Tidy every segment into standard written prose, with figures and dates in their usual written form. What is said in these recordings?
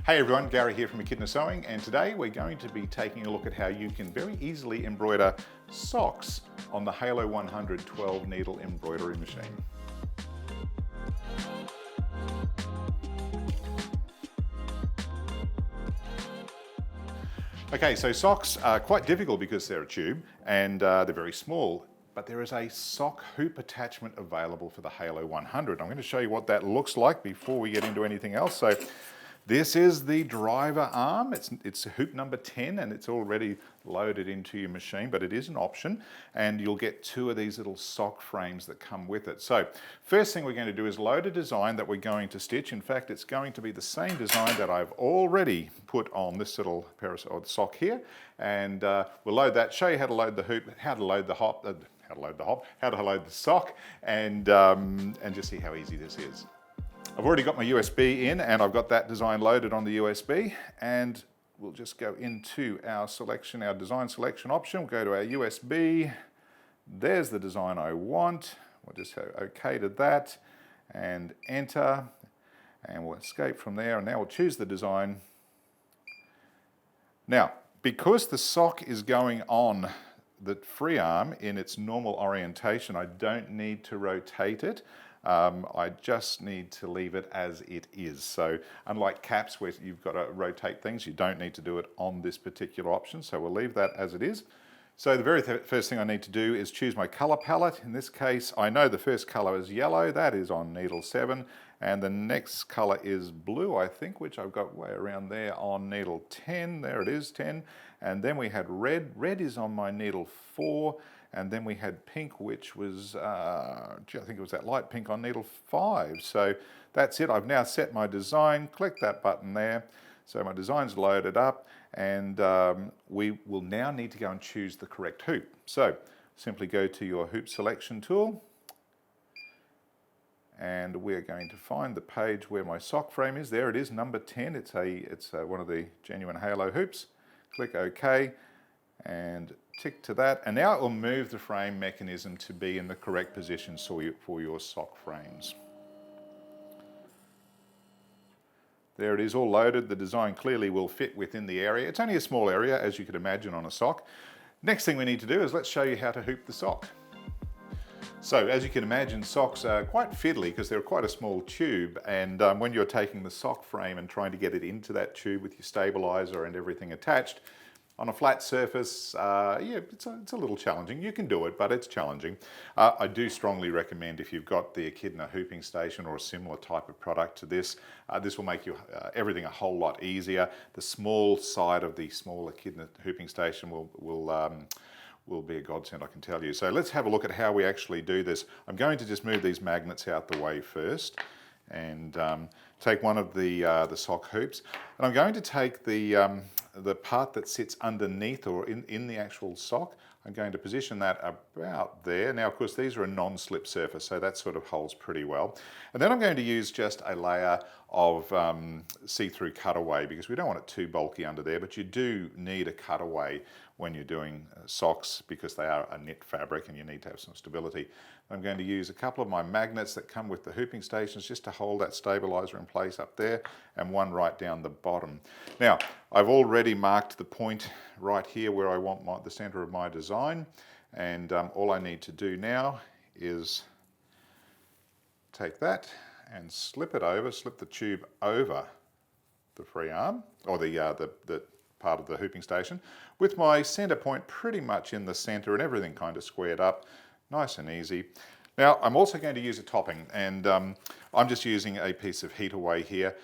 Hey everyone, Gary here from Echidna Sewing, and today we're going to be taking a look at how you can very easily embroider socks on the Halo-100 12 needle embroidery machine. Okay, so socks are quite difficult because they're a tube and they're very small, but there is a sock hoop attachment available for the Halo-100. I'm going to show you what that looks like before we get into anything else. So this is the driver arm. It's hoop number 10 and it's already loaded into your machine, but it is an option, and you'll get two of these little sock frames that come with it. So first thing we're going to do is load a design that we're going to stitch. In fact, it's going to be the same design that I've already put on this little pair of sock here, and we'll load that, show you how to load the hoop, how to load the how to load the sock, and just see how easy this is. I've already got my USB in and I've got that design loaded on the USB, and we'll just go into our selection, our design selection option. We'll go to our USB. There's the design I want. We'll just go OK to that and enter, and we'll escape from there, and now we'll choose the design. Now, because the sock is going on the free arm in its normal orientation, I don't need to rotate it. I just need to leave it as it is. So unlike caps where you've got to rotate things, you don't need to do it on this particular option. So we'll leave that as it is. So the very first thing I need to do is choose my color palette. In this case, I know the first color is yellow. That is on needle 7. And the next color is blue, I think, which I've got way around there on needle 10. There it is, 10. And then we had red. Red is on my needle 4. And then we had pink, which was, I think it was that light pink on needle 5. So that's it. I've now set my design. Click that button there. So my design's loaded up, and we will now need to go and choose the correct hoop. So simply go to your hoop selection tool, and we're going to find the page where my sock frame is. There it is, number 10. It's one of the genuine Halo hoops. Click OK and tick to that, and now it will move the frame mechanism to be in the correct position for your sock frames. There it is, all loaded. The design clearly will fit within the area. It's only a small area, as you could imagine, on a sock. Next thing we need to do is let's show you how to hoop the sock. So as you can imagine, socks are quite fiddly because they're quite a small tube, and when you're taking the sock frame and trying to get it into that tube with your stabilizer and everything attached, on a flat surface, yeah, it's a little challenging. You can do it, but it's challenging. I do strongly recommend, if you've got the Echidna hooping station or a similar type of product to this, this will make everything a whole lot easier. The small side of the small Echidna hooping station will be a godsend, I can tell you. So let's have a look at how we actually do this. I'm going to just move these magnets out the way first, and take one of the sock hoops, and I'm going to take the part that sits underneath or in the actual sock. I'm going to position that about there. Now, of course, these are a non-slip surface, so that sort of holds pretty well. And then I'm going to use just a layer of see-through cutaway, because we don't want it too bulky under there, but you do need a cutaway when you're doing socks because they are a knit fabric and you need to have some stability. I'm going to use a couple of my magnets that come with the hooping stations just to hold that stabilizer in place up there, and one right down the bottom. Now, I've already marked the point right here where I want the center of my design, and all I need to do now is take that and slip the tube over the free arm, or the part of the hooping station, with my center point pretty much in the center and everything kind of squared up, nice and easy. Now, I'm also going to use a topping, and I'm just using a piece of heat away here,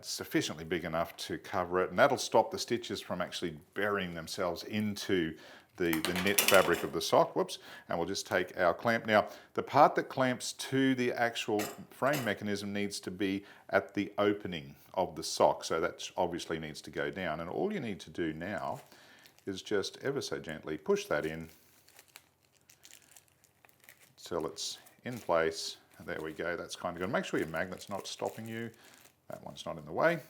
sufficiently big enough to cover it, and that'll stop the stitches from actually burying themselves into the knit fabric of the sock. Whoops. And we'll just take our clamp. Now, the part that clamps to the actual frame mechanism needs to be at the opening of the sock, so that obviously needs to go down, and all you need to do now is just ever so gently push that in till it's in place. And there we go. That's kind of good. Make sure your magnet's not stopping you. That one's not in the way.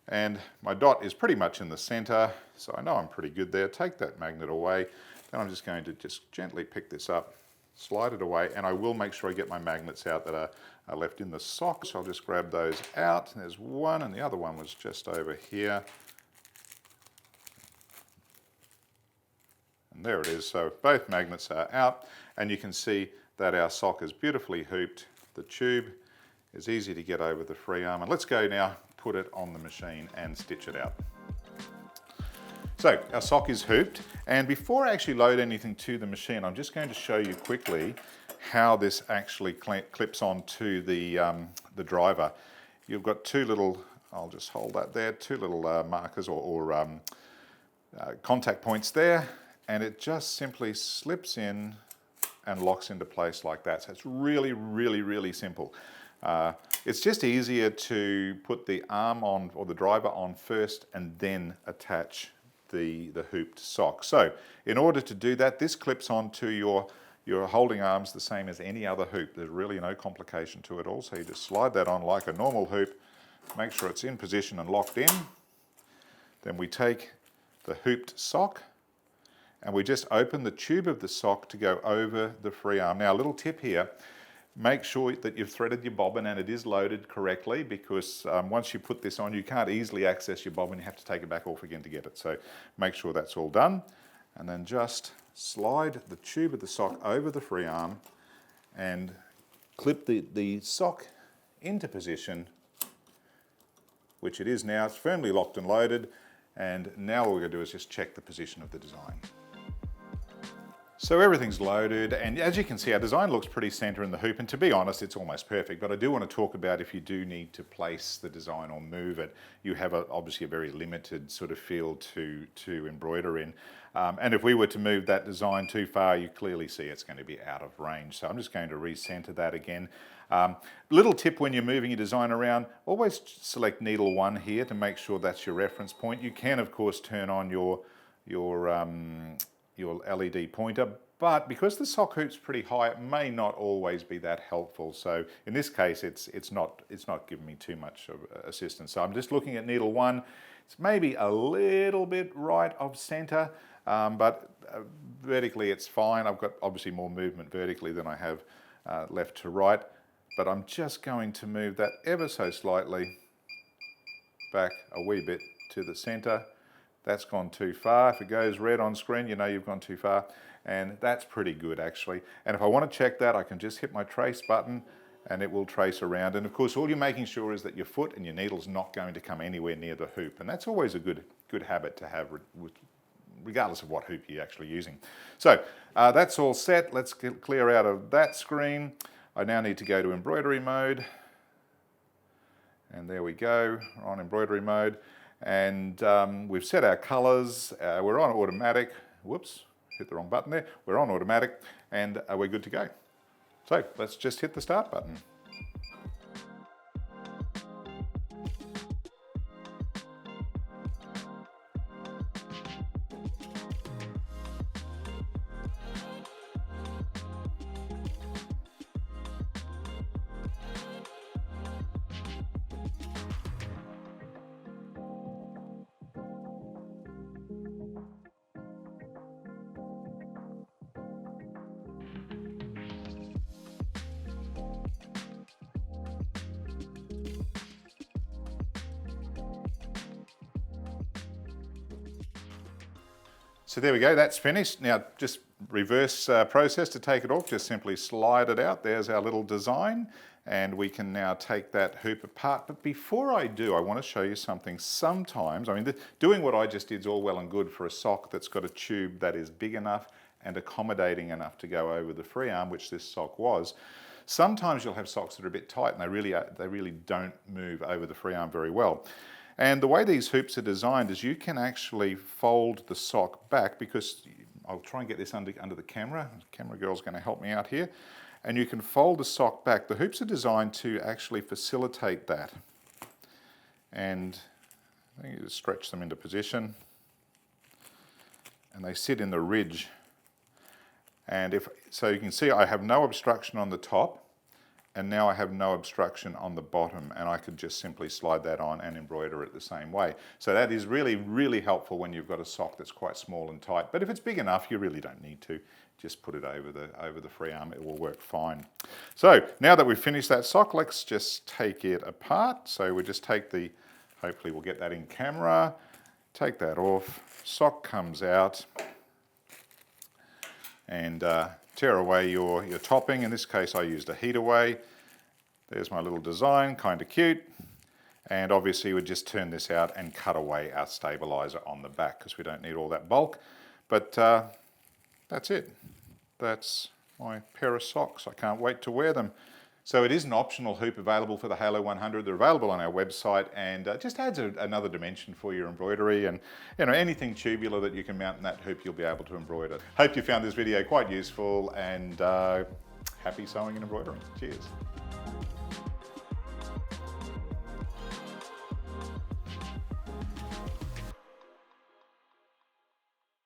And my dot is pretty much in the center, so I know I'm pretty good there. Take that magnet away. Then I'm just going to just gently pick this up slide it away, and I will make sure I get my magnets out that are left in the sock. So I'll just grab those out. There's one, and the other one was just over here. And there it is. So both magnets are out, and you can see that our sock is beautifully hooped. The tube is easy to get over the free arm. And let's go now put it on the machine and stitch it out. So our sock is hooped, and before I actually load anything to the machine, I'm just going to show you quickly how this actually clips onto the driver. You've got two little, I'll just hold that there, two little markers or contact points there, and it just simply slips in and locks into place like that. So it's really, really, really simple. It's just easier to put the arm on or the driver on first and then attach the hooped sock. So in order to do that, this clips onto your holding arms the same as any other hoop. There's really no complication to it all. So you just slide that on like a normal hoop, make sure it's in position and locked in. Then we take the hooped sock and we just open the tube of the sock to go over the free arm. Now a little tip here, make sure that you've threaded your bobbin and it is loaded correctly, because once you put this on, you can't easily access your bobbin. You have to take it back off again to get it. So make sure that's all done. And then just slide the tube of the sock over the free arm and clip the sock into position, which it is now. It's firmly locked and loaded. And now all we're going to do is just check the position of the design. So everything's loaded, and as you can see, our design looks pretty center in the hoop, and to be honest, it's almost perfect. But I do want to talk about if you do need to place the design or move it, you have obviously a very limited sort of field to embroider in. And if we were to move that design too far, you clearly see it's going to be out of range. So I'm just going to recenter that again. Little tip when you're moving your design around, always select needle 1 here to make sure that's your reference point. You can, of course, turn on your LED pointer, but because the sock hoop's pretty high, it may not always be that helpful. So in this case, it's not giving me too much of assistance. So I'm just looking at needle 1. It's maybe a little bit right of center, but vertically it's fine. I've got obviously more movement vertically than I have left to right, but I'm just going to move that ever so slightly back a wee bit to the center. That's gone too far. If it goes red on screen, you know you've gone too far. And that's pretty good actually. And if I want to check that, I can just hit my trace button and it will trace around. And of course, all you're making sure is that your foot and your needle's not going to come anywhere near the hoop. And that's always a good habit to have, regardless of what hoop you're actually using. So that's all set. Let's clear out of that screen. I now need to go to embroidery mode. And there we go, we're on embroidery mode. And we've set our colors, we're on automatic, whoops, hit the wrong button there, we're on automatic, and we're good to go. So let's just hit the start button. So there we go, that's finished. Now just reverse process to take it off, just simply slide it out. There's our little design, and we can now take that hoop apart. But before I do, I want to show you something. Sometimes, I mean, doing what I just did is all well and good for a sock that's got a tube that is big enough and accommodating enough to go over the free arm, which this sock was. Sometimes you'll have socks that are a bit tight and they really don't move over the free arm very well. And the way these hoops are designed is you can actually fold the sock back, because I'll try and get this under the camera. The camera girl's going to help me out here. And you can fold the sock back. The hoops are designed to actually facilitate that. And I think you just stretch them into position. And they sit in the ridge. And so you can see I have no obstruction on the top. and now I have no obstruction on the bottom, and I could just simply slide that on and embroider it the same way. So that is really, really helpful when you've got a sock that's quite small and tight. But if it's big enough, you really don't need to. Just put it over the free arm, it will work fine. So now that we've finished that sock, let's just take it apart. So we'll just take the, hopefully we'll get that in camera, take that off, sock comes out, and tear away your topping. In this case I used a heat away. There's my little design, kind of cute. And obviously we'd just turn this out and cut away our stabilizer on the back because we don't need all that bulk. But that's it. That's my pair of socks. I can't wait to wear them. So it is an optional hoop available for the Halo-100. They're available on our website, and just adds another dimension for your embroidery, and anything tubular that you can mount in that hoop, you'll be able to embroider. Hope you found this video quite useful, and happy sewing and embroidering. Cheers.